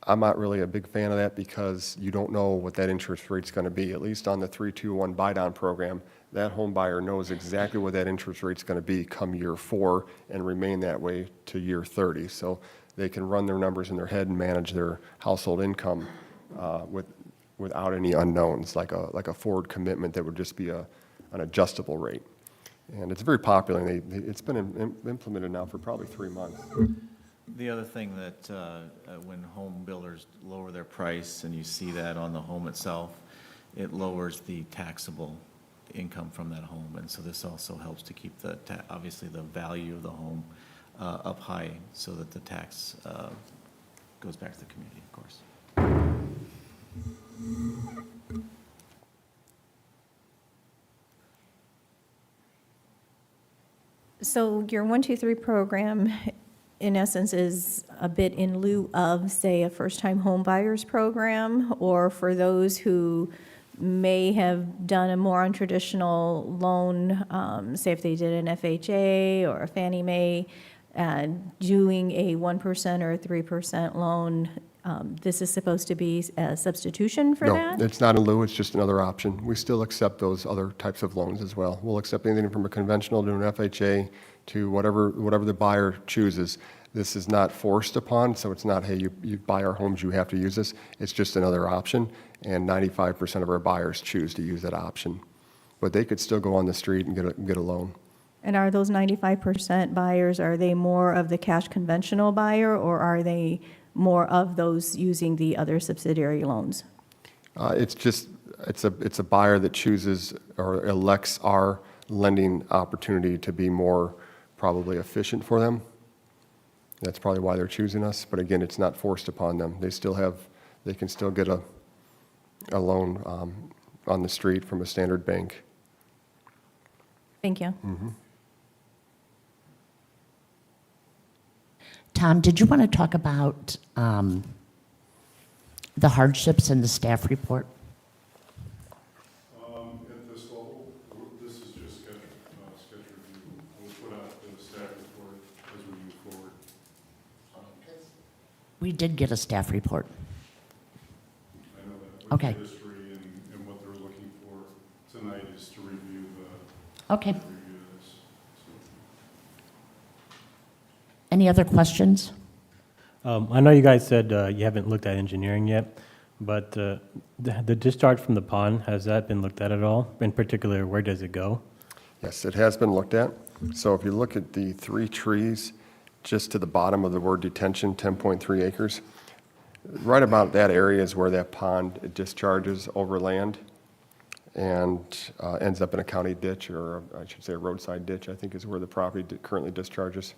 I'm not really a big fan of that because you don't know what that interest rate's going to be. At least on the 3-2-1 buy-down program, that home buyer knows exactly what that interest rate's going to be come year 4 and remain that way to year 30. So they can run their numbers in their head and manage their household income without any unknowns, like a forward commitment that would just be an adjustable rate. And it's very popular, and it's been implemented now for probably 3 months. The other thing that when home builders lower their price, and you see that on the home itself, it lowers the taxable income from that home. And so this also helps to keep obviously the value of the home up high so that the tax goes back to the community, of course. So your 1, 2, 3 program, in essence, is a bit in lieu of, say, a first-time home buyers program, or for those who may have done a more untraditional loan, say if they did an FHA or a Fannie Mae, doing a 1% or a 3% loan. This is supposed to be a substitution for that? No, it's not in lieu, it's just another option. We still accept those other types of loans as well. We'll accept anything from a conventional to an FHA to whatever the buyer chooses. This is not forced upon, so it's not, hey, you buy our homes, you have to use this. It's just another option, and 95% of our buyers choose to use that option. But they could still go on the street and get a loan. And are those 95% buyers, are they more of the cash conventional buyer, or are they more of those using the other subsidiary loans? It's a buyer that chooses or elects our lending opportunity to be more probably efficient for them. That's probably why they're choosing us. But again, it's not forced upon them. They can still get a loan on the street from a standard bank. Thank you. Mm-hmm. Tom, did you want to talk about the hardships in the staff report? At this level, this is just sketch review. We'll put out the staff report as we move forward. We did get a staff report. I know that with Okay. the history and what they're looking for tonight is to review Okay. this. Any other questions? I know you guys said you haven't looked at engineering yet, but the discharge from the pond, has that been looked at all? In particular, where does it go? Yes, it has been looked at. So if you look at the 3 trees just to the bottom of the word detention, 10.3 acres, right about that area is where that pond discharges over land and ends up in a county ditch, or I should say a roadside ditch, I think is where the property currently discharges.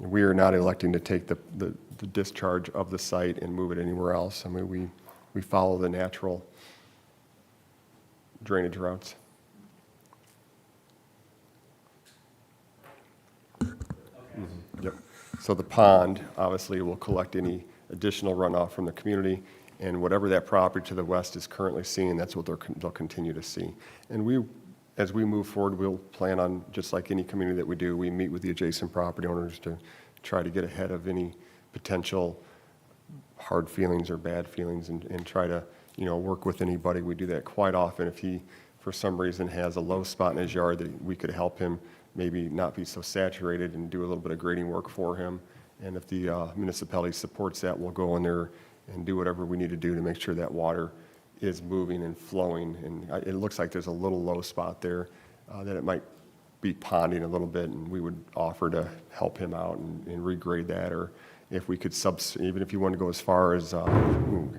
We are not electing to take the discharge of the site and move it anywhere else. I mean, we follow the natural drainage routes. Yep. So the pond obviously will collect any additional runoff from the community, and whatever that property to the west is currently seeing, that's what they'll continue to see. And as we move forward, we'll plan on, just like any community that we do, we meet with the adjacent property owners to try to get ahead of any potential hard feelings or bad feelings and try to, work with anybody. We do that quite often. If he, for some reason, has a low spot in his yard, that we could help him maybe not be so saturated and do a little bit of grading work for him. And if the municipality supports that, we'll go in there and do whatever we need to do to make sure that water is moving and flowing. And it looks like there's a little low spot there that it might be ponding a little bit, and we would offer to help him out and regrade that. Or if we could even if you wanted to go as far as, I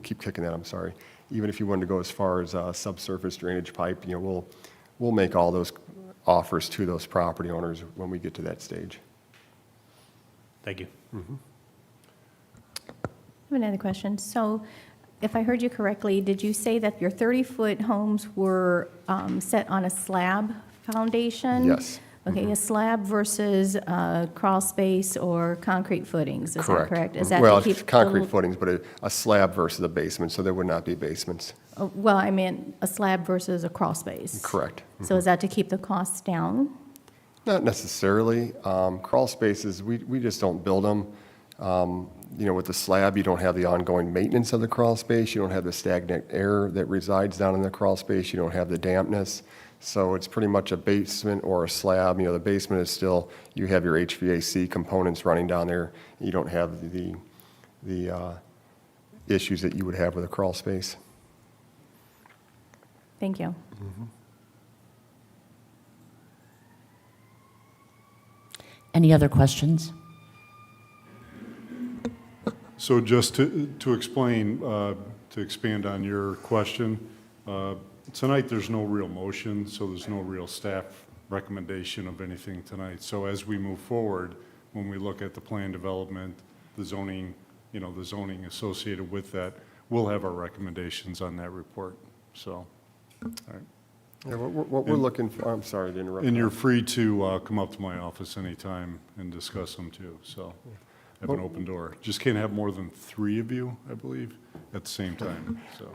keep kicking that, I'm sorry. Even if you wanted to go as far as subsurface drainage pipe, we'll make all those offers to those property owners when we get to that stage. Thank you. Mm-hmm. I have another question. So if I heard you correctly, did you say that your 30-foot homes were set on a slab foundation? Yes. Okay, a slab versus crawl space or concrete footings, is that correct? Is that Well, to keep it's the- concrete footings, but a slab versus a basement, so there would not be basements. Well, I meant a slab versus a crawl space. Correct. So is that to keep the costs down? Not necessarily. Crawl spaces, we just don't build them. You know, with the slab, you don't have the ongoing maintenance of the crawl space. You don't have the stagnant air that resides down in the crawl space. You don't have the dampness. So it's pretty much a basement or a slab. You know, the basement is still, you have your HVAC components running down there. You don't have the issues that you would have with a crawl space. Thank you. Any other questions? So just to explain, to expand on your question, tonight there's no real motion, so there's no real staff recommendation of anything tonight. So as we move forward, when we look at the plan development, the zoning, you know, the zoning associated with that, we'll have our recommendations on that report, so, all right. Yeah, what we're looking for, I'm sorry to interrupt. And you're free to come up to my office anytime and discuss them too, so I have an open door. Just can't have more than 3 of you, I believe, at the same time, so.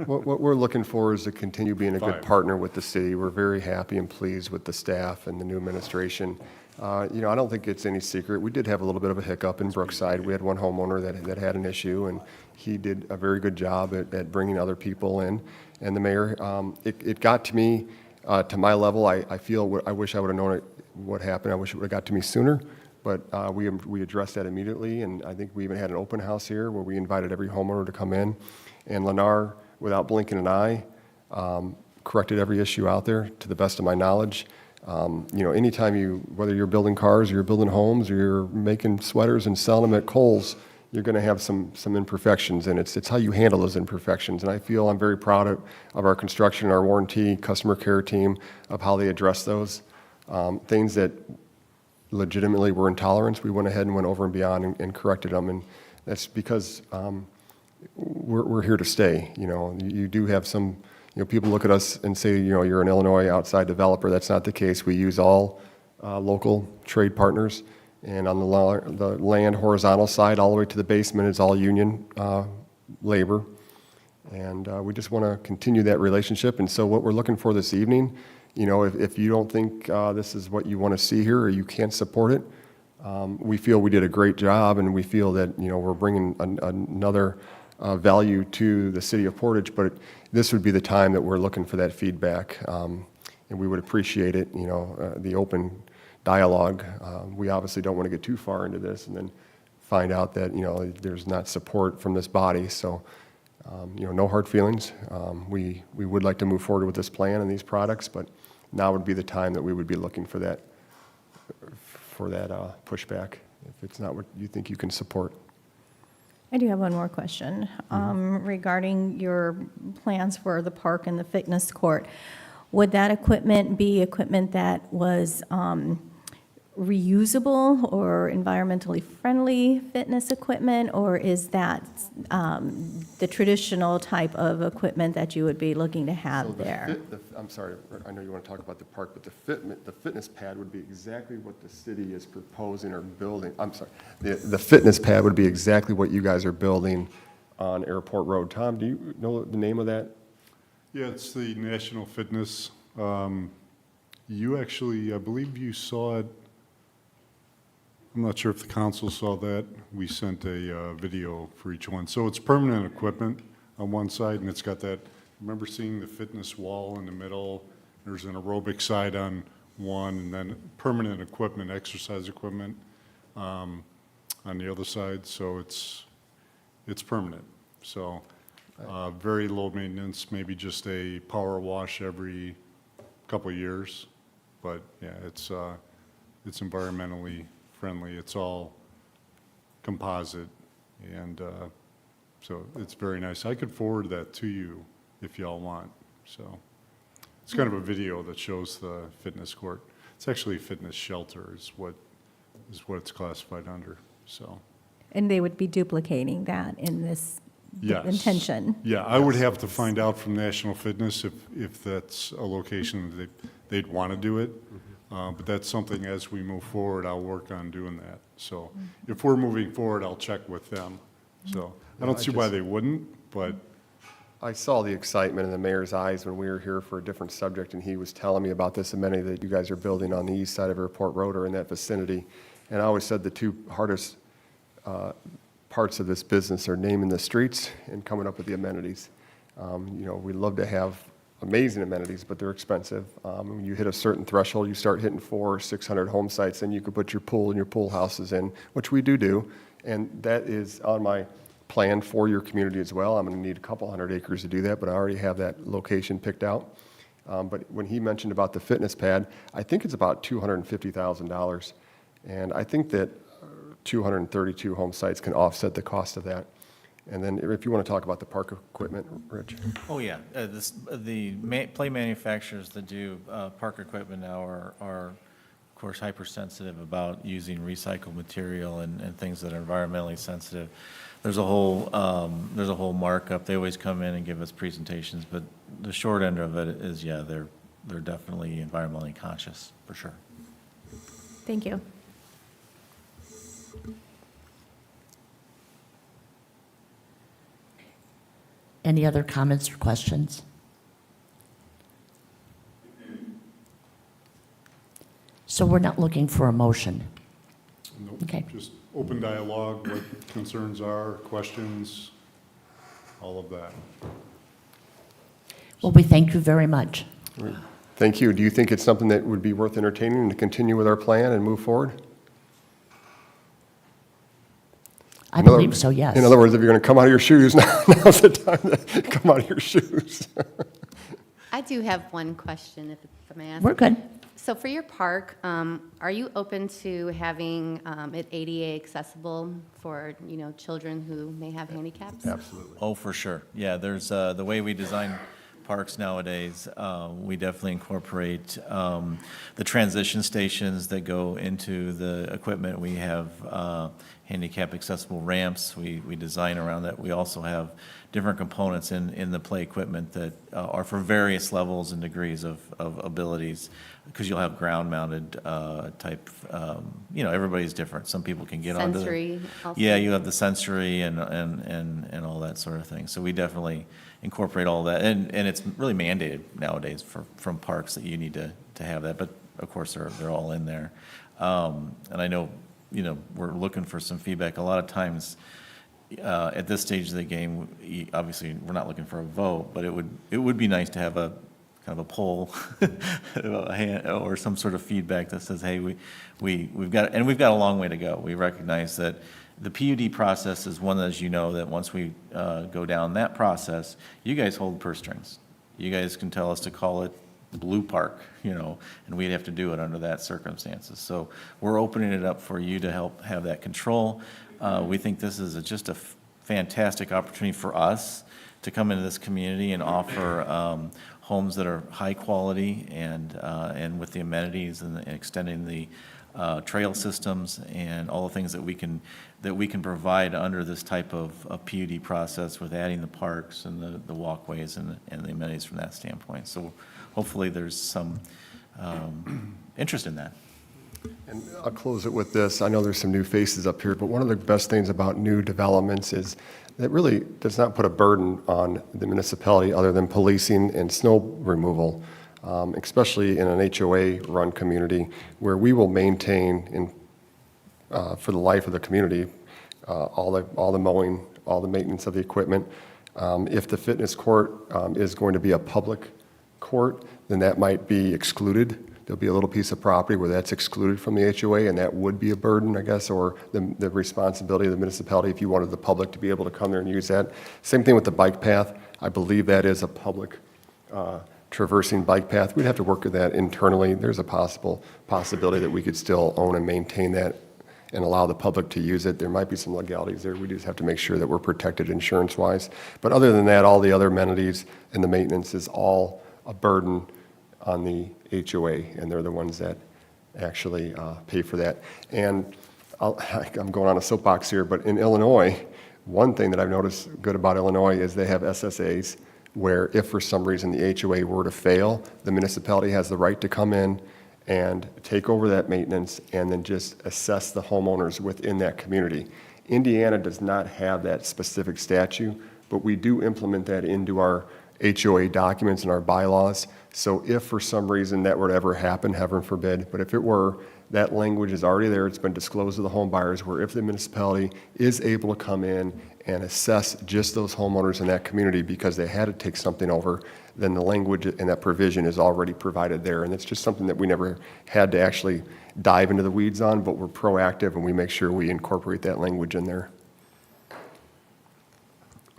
What we're looking for is to continue being a good 5. partner with the city. We're very happy and pleased with the staff and the new administration. You know, I don't think it's any secret. We did have a little bit of a hiccup in Brookside. We had one homeowner that had an issue, and he did a very good job at bringing other people in. And the mayor, it got to me, to my level. I wish I would have known what happened. I wish it would have got to me sooner. But we addressed that immediately, and I think we even had an open house here where we invited every homeowner to come in. And Lennar, without blinking an eye, corrected every issue out there, to the best of my knowledge. You know, anytime whether you're building cars, or you're building homes, or you're making sweaters and selling them at Kohl's, you're going to have some imperfections, and it's how you handle those imperfections. And I feel I'm very proud of our construction, our warranty, customer care team, of how they address those. Things that legitimately were intolerance, we went ahead and went over and beyond and corrected them, and that's because we're here to stay. You know, you do have some, you know, people look at us and say, you know, you're an Illinois outside developer. That's not the case. We use all local trade partners, and on the land horizontal side, all the way to the basement, is all union labor, and we just want to continue that relationship. And so what we're looking for this evening, you know, if you don't think this is what you want to see here, or you can't support it, we feel we did a great job, and we feel that, you know, we're bringing another value to the city of Portage, but this would be the time that we're looking for that feedback, and we would appreciate it, you know, the open dialogue. We obviously don't want to get too far into this and then find out that, you know, there's not support from this body, so, you know, no hard feelings. We would like to move forward with this plan and these products, but now would be the time that we would be looking for that pushback, if it's not what you think you can support. I do have one more question regarding your plans for the park and the fitness court. Would that equipment be equipment that was reusable or environmentally friendly fitness equipment, or is that the traditional type of equipment that you would be looking to have there? I'm sorry, I know you want to talk about the park, but the fitness pad would be exactly what the city is proposing or building. I'm sorry, the fitness pad would be exactly what you guys are building on Airport Road. Tom, do you know the name of that? Yeah, it's the National Fitness. You actually, I believe you saw it. I'm not sure if the council saw that. We sent a video for each one. So it's permanent equipment on one side, and it's got that, remember seeing the fitness wall in the middle? There's an aerobic side on one, and then permanent equipment, exercise equipment on the other side. So it's permanent. So very low maintenance, maybe just a power wash every couple of years. But yeah, it's environmentally friendly. It's all composite, and so it's very nice. I could forward that to you if y'all want. So it's kind of a video that shows the fitness court. It's actually a fitness shelter is what it's classified under. So. And they would be duplicating that in this intention? Yeah, I would have to find out from National Fitness if that's a location that they'd want to do it. But that's something, as we move forward, I'll work on doing that. So if we're moving forward, I'll check with them. So I don't see why they wouldn't, but I saw the excitement in the mayor's eyes when we were here for a different subject, and he was telling me about this amenity that you guys are building on the east side of Airport Road or in that vicinity. And I always said the two hardest parts of this business are naming the streets and coming up with the amenities. You know, we love to have amazing amenities, but they're expensive. When you hit a certain threshold, you start hitting 400 or 600 home sites, and you could put your pool and your pool houses in, which we do. And that is on my plan for your community as well. I'm going to need a couple hundred acres to do that, but I already have that location picked out. But when he mentioned about the fitness pad, I think it's about $250,000. And I think that 232 home sites can offset the cost of that. And then if you want to talk about the park equipment, Rich. Oh, yeah. Play manufacturers that do park equipment now are, of course, hypersensitive about using recycled material and things that are environmentally sensitive. There's a whole markup. They always come in and give us presentations, but the short end of it is, yeah, they're definitely environmentally conscious, for sure. Thank you. Any other comments or questions? So we're not looking for a motion. nope, Okay. just open dialogue, what concerns are, questions, all of that. Well, we thank you very much. Thank you. Do you think it's something that would be worth entertaining to continue with our plan and move forward? I believe so, yes. In other words, if you're going to come out of your shoes, now's the time to come out of your shoes. I do have one question, if I may ask. We're good. So for your park, are you open to having it ADA accessible for, you know, children who may have handicaps? Absolutely. Oh, for sure. Yeah, there's, the way we design parks nowadays, we definitely incorporate the transition stations that go into the equipment. We have handicap accessible ramps. We design around that. We also have different components in the play equipment that are for various levels and degrees of abilities, because you'll have ground-mounted type, you know, everybody's different. Some people can get onto the... Sensory also? Yeah, you have the sensory and all that sort of thing. So we definitely incorporate all that, and it's really mandated nowadays from parks that you need to have that, but of course, they're all in there. And I know, you know, we're looking for some feedback. A lot of times, at this stage of the game, obviously, we're not looking for a vote, but it would be nice to have a kind of a poll or some sort of feedback that says, hey, we've got a long way to go. We recognize that the PUD process is one, as you know, that once we go down that process, you guys hold purse strings. You guys can tell us to call it Blue Park, you know, and we'd have to do it under that circumstances. So we're opening it up for you to help have that control. We think this is just a fantastic opportunity for us to come into this community and offer homes that are high quality and with the amenities and extending the trail systems and all the things that we can provide under this type of PUD process with adding the parks and the walkways and the amenities from that standpoint. So hopefully there's some interest in that. And I'll close it with this. I know there's some new faces up here, but one of the best things about new developments is that really does not put a burden on the municipality other than policing and snow removal, especially in an HOA-run community where we will maintain for the life of the community all the mowing, all the maintenance of the equipment. If the fitness court is going to be a public court, then that might be excluded. There'll be a little piece of property where that's excluded from the HOA, and that would be a burden, I guess, or the responsibility of the municipality if you wanted the public to be able to come there and use that. Same thing with the bike path. I believe that is a public traversing bike path. We'd have to work with that internally. There's a possibility that we could still own and maintain that and allow the public to use it. There might be some legalities there. We just have to make sure that we're protected insurance-wise. But other than that, all the other amenities and the maintenance is all a burden on the HOA, and they're the ones that actually pay for that. And I'm going on a soapbox here, but in Illinois, one thing that I've noticed good about Illinois is they have SSAs where if for some reason the HOA were to fail, the municipality has the right to come in and take over that maintenance and then just assess the homeowners within that community. Indiana does not have that specific statute, but we do implement that into our HOA documents and our bylaws. So if for some reason that were to ever happen, heaven forbid, but if it were, that language is already there, it's been disclosed to the home buyers, where if the municipality is able to come in and assess just those homeowners in that community because they had to take something over, then the language and that provision is already provided there. And it's just something that we never had to actually dive into the weeds on, but we're proactive and we make sure we incorporate that language in there.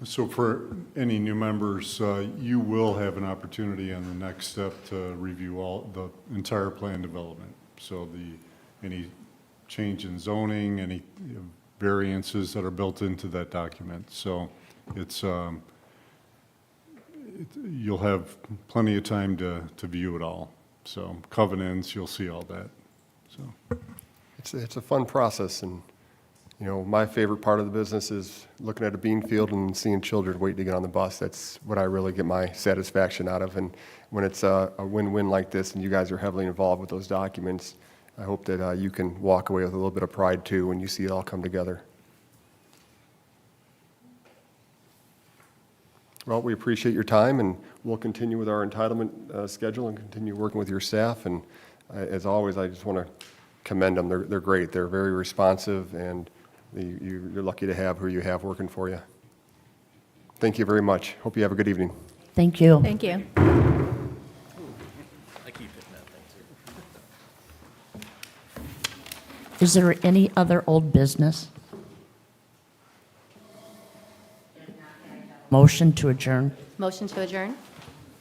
So for any new members, you will have an opportunity on the next step to review all, the entire plan development. So any change in zoning, any variances that are built into that document. So it's, you'll have plenty of time to view it all. So covenants, you'll see all that, so. It's a fun process, and, you know, my favorite part of the business is looking at a bean field and seeing children waiting to get on the bus. That's what I really get my satisfaction out of. And when it's a win-win like this and you guys are heavily involved with those documents, I hope that you can walk away with a little bit of pride too when you see it all come together. Well, we appreciate your time, and we'll continue with our entitlement schedule and continue working with your staff. And as always, I just want to commend them. They're great. They're very responsive, and you're lucky to have who you have working for you. Thank you very much. Hope you have a good evening. Thank you. Thank you. Is there any other old business? Motion to adjourn. Motion to adjourn?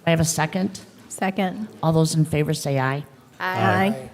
I have a second. Second. All those in favor say aye. Aye.